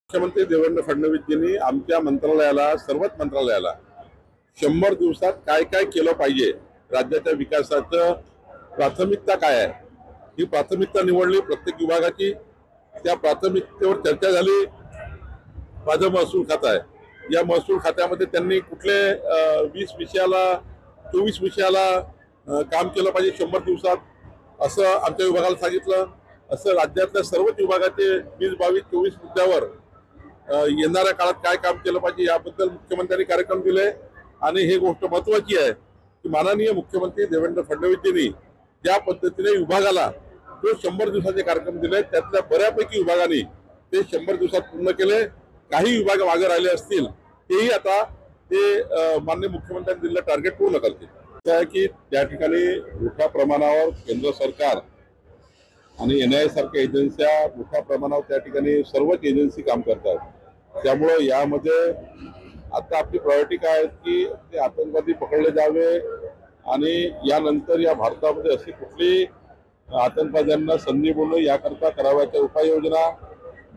मुख्यमंत्री देवेंद्र फडणवीसजींनी आमच्या मंत्रालयाला सर्वच मंत्रालयाला 100 दिवसात काय काय केलं पाहिजे, राज्याच्या विकासाचं प्राथमिकता काय आहे ही प्राथमिकता निवडली प्रत्येक विभागाची। त्या प्राथमिकतेवर चर्चा झाली। माझं महसूल खातं आहे, या महसूल खात्यामध्ये त्यांनी कुठले 20 विषयाला 24 विषयाला काम केलं पाहिजे 100 दिवसात असं आमच्या विभागाला सांगितलं। असं राज्यातल्या सर्वच विभागाचे 20, 22, 24 मुद्द्यावर येणाऱ्या काळात काय काम केलं पाहिजे याबद्दल मुख्यमंत्र्यांनी कार्यक्रम दिले। आणि ही गोष्ट महत्त्वाची आहे की माननीय मुख्यमंत्री देवेंद्र फडणवीसजींनी ज्या पद्धतीने विभागाला जो 100 दिवसाचे कार्यक्रम दिले त्यातल्या बऱ्यापैकी विभागांनी ते 100 दिवसात पूर्ण केले। काही विभाग मागे राहिले असतील तेही आता ते माननीय मुख्यमंत्र्यांनी दिलेलं टार्गेट पूर्ण करतील। आहे की त्या ठिकाणी मोठ्या प्रमाणावर केंद्र सरकार आणि NIA सारख्या एजन्स्या मोठ्या प्रमाणावर त्या ठिकाणी सर्वच एजन्सी काम करतात। त्यामुळे यामध्ये आता आपली प्रायोरिटी काय आहे की ते आतंकवादी पकडले जावे आणि यानंतर या भारतामध्ये अशी कुठली आतंकवाद्यांना संधी बोलणं याकरता करावयाच्या उपाययोजना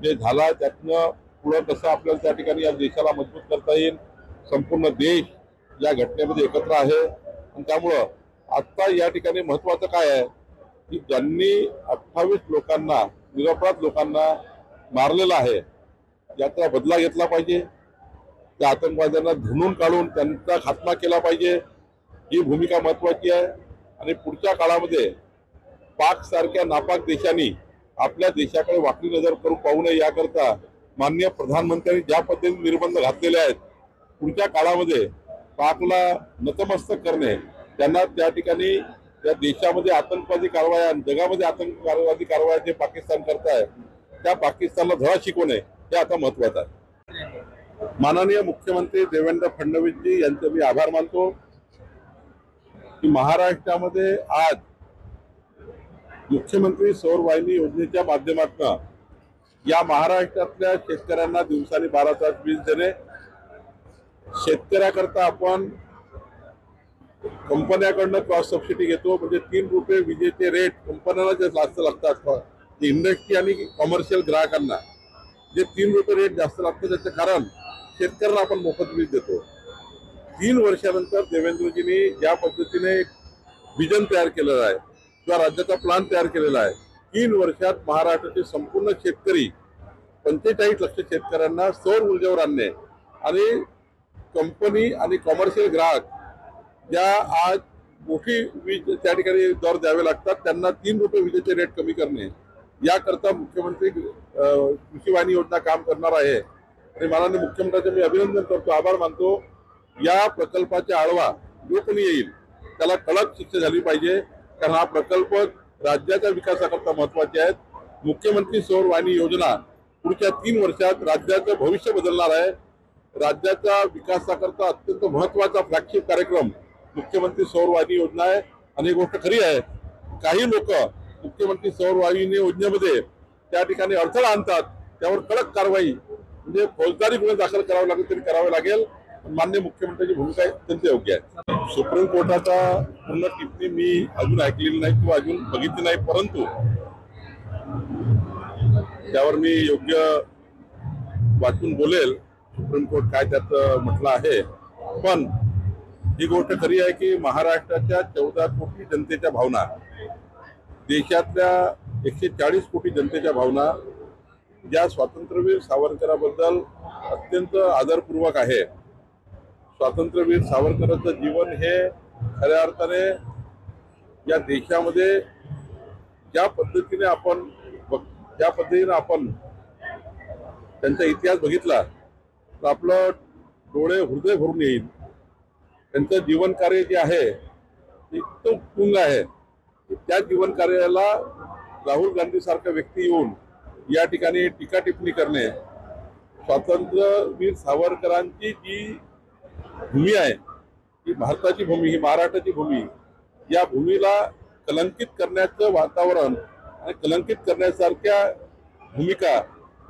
जे झाला त्यातनं पुढे कसं आपल्याला त्या ठिकाणी या देशाला मजबूत करता येईल। संपूर्ण देश या घटनेमध्ये एकत्र आहे आणि त्यामुळं आता या ठिकाणी महत्त्वाचं काय आहे की ज्यांनी 28 लोकांना निरपराध लोकांना मारलेलं आहे याचा बदला घेतला पाहिजे। त्या आतंकवाद्यांना धुणून काढून त्यांचा खात्मा केला पाहिजे, ही भूमिका महत्त्वाची आहे। आणि पुढच्या काळामध्ये पाक सारख्या नापाक देशांनी आपल्या देशाकडे वाकडी नजर करून पाहू नये याकरता माननीय प्रधानमंत्र्यांनी ज्या पद्धतीने निर्बंध घातलेले आहेत पुढच्या काळामध्ये पाकला नतमस्तक करणे, त्यांना त्या ठिकाणी या देशामध्ये आतंकवादी कारवाया जगामध्ये आतंकवादी कारवाया जे पाकिस्तान करताय त्या पाकिस्तानला धडा शिकवणे हे आता महत्त्वाचं आहे। माननीय मुख्यमंत्री देवेंद्र फडणवीसजी यांचे मी आभार मानतो की महाराष्ट्रामध्ये आज मुख्यमंत्री सौर वाहिनी योजनेच्या माध्यमातून या महाराष्ट्रातल्या शेतकऱ्यांना दिवसानी 12 तास वीज देणे, शेतकऱ्याकरता आपण कंपन्याकडनं क्रॉस सबसिडी घेतो म्हणजे 3 रुपये विजेचे रेट कंपन्यांना जे जास्त लागतात इंडस्ट्री आणि कॉमर्शियल ग्राहकांना जे 3 रुपये रेट जास्त लागतं त्याचं कारण शेतकऱ्यांना आपण मोफत वीज देतो। 3 वर्षानंतर देवेंद्रजींनी ज्या पद्धतीने विजन तयार केलेलं आहे किंवा राज्याचा प्लॅन तयार केलेला आहे 3 वर्षात महाराष्ट्राचे संपूर्ण शेतकरी 45 लाख शेतकऱ्यांना सौर ऊर्जेवर आणणे आणि कंपनी आणि कॉमर्शियल ग्राहक ज्या आज मोठी वीज त्या ठिकाणी दर द्यावे लागतात त्यांना 3 रुपये विजेचे रेट कमी करणे याकरता मुख्यमंत्री कृषी वाहिनी योजना काम करणार आहे। आणि माननीय मुख्यमंत्र्यांचे मी अभिनंदन करतो, आभार मानतो। या प्रकल्पाच्या आढावा जो कोणी येईल त्याला कडक शिक्षा झाली पाहिजे कारण हा प्रकल्प राज्याच्या विकासाकरता महत्त्वाचे आहेत। मुख्यमंत्री सौर वाहिनी योजना पुढच्या 3 वर्षात राज्याचं भविष्य बदलणार आहे। राज्याच्या विकासाकरता अत्यंत महत्त्वाचा फ्लॅगशिप कार्यक्रम मुख्यमंत्री सौर वाहिनी योजना आहे। आणि ही गोष्ट खरी आहे, काही लोक मुख्यमंत्री सौर वाहिनी योजनेमध्ये त्या ठिकाणी अडथळा आणतात, त्यावर कडक कारवाई म्हणजे फौजदारी गुन्हे दाखल करावे लागेल तरी करावे लागेल। माननीय मुख्यमंत्र्यांची भूमिका अत्यंत योग्य आहे। सुप्रीम कोर्टाचा पूर्ण टिप्पणी मी अजून ऐकलेली नाही किंवा अजून बघितली नाही, परंतु त्यावर मी योग्य वाचून बोलेल सुप्रीम कोर्ट काय त्यात म्हटलं आहे। पण ही गोष्ट खरी आहे की महाराष्ट्राच्या 14 कोटी जनतेच्या भावना, देशातल्या 140 कोटी जनतेच्या भावना ज्या स्वातंत्र्यवीर सावरकरांबद्दल अत्यंत आदरपूर्वक आहे। स्वातंत्र्यवीर सावरकरांचं जीवन हे खऱ्या अर्थाने या देशामध्ये ज्या पद्धतीने आपण त्यांचा इतिहास बघितला तर आपलं डोळे हृदय भरून येईल। त्यांचं जीवन कार्य जे आहे ते इतकं उत्तुंग आहे की त्या जीवन कार्याला राहुल गांधी सारखा व्यक्ती येऊन या ठिकाणी टीका टिप्पणी करणे, स्वातंत्र्यवीर सावरकरांची जी भूमी आहे ही भारताची भूमी, ही महाराष्ट्राची भूमी, या भूमीला कलंकित करण्याचं वातावरण आणि कलंकित करण्यासारख्या भूमिका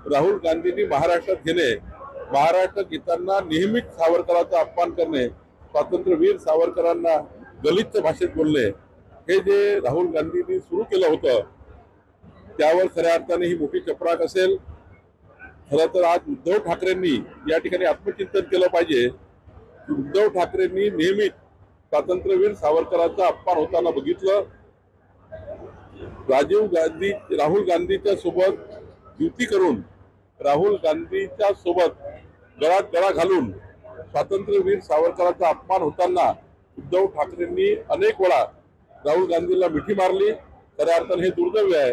राहुल गांधींनी महाराष्ट्रात घेणे, महाराष्ट्र गीतांना नेहमीच सावरकरांचा अपमान करणे, स्वातंत्र्यवीर सावरकरांना गलिच्छ भाषेत बोलणे, हे जे राहुल गांधींनी सुरू केलं होतं त्यावर खऱ्या अर्थाने ही मोठी चपराक असेल। खरं तर आज उद्धव ठाकरेंनी या ठिकाणी आत्मचिंतन केलं पाहिजे की उद्धव ठाकरेंनी नेहमीच स्वातंत्र्यवीर सावरकरांचा अपमान होताना बघितलं. राहुल गांधीच्या सोबत युती करून राहुल गांधीच्या सोबत गळात गळा घालून स्वातंत्र्यवीर सावरकरांचा अपमान होताना उद्धव ठाकरेंनी अनेक वेळा राहुल गांधीला मिठी मारली. खऱ्या अर्थाने हे दुर्दैव आहे.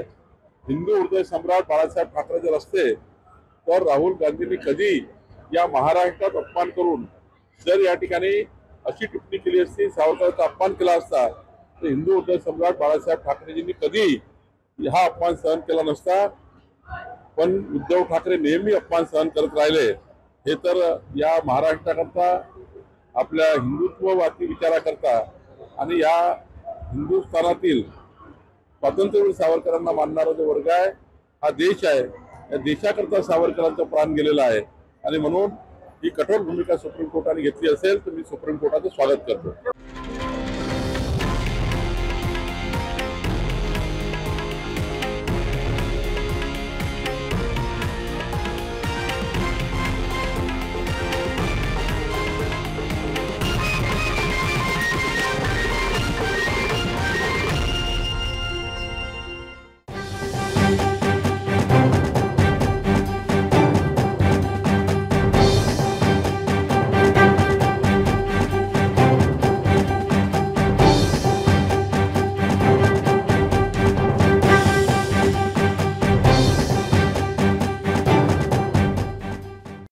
हिंदू हृदय सम्राट बाळासाहेब ठाकरे जर असते तर राहुल गांधींनी कधी या महाराष्ट्रात अपमान करून जर या ठिकाणी अशी टिप्पणी केली असती, सावरकरांचा अपमान केला असता, तर हिंदू हृदय सम्राट बाळासाहेब ठाकरेजींनी कधी हा अपमान सहन केला नसता. पण उद्धव ठाकरे नेहमी अपमान सहन करत राहिले. हे तर या महाराष्ट्राकरता, आपल्या हिंदुत्ववादी विचाराकरता आणि या हिंदुस्थानातील स्वातंत्र्यवीर सावरकरांना मानणारा जो वर्ग आहे, हा देश आहे. या देशाकरता सावरकरांचा प्राण गेलेला आहे आणि म्हणून ही कठोर भूमिका सुप्रीम कोर्टाने घेतली असेल तर मी सुप्रीम कोर्टाचं स्वागत करतो.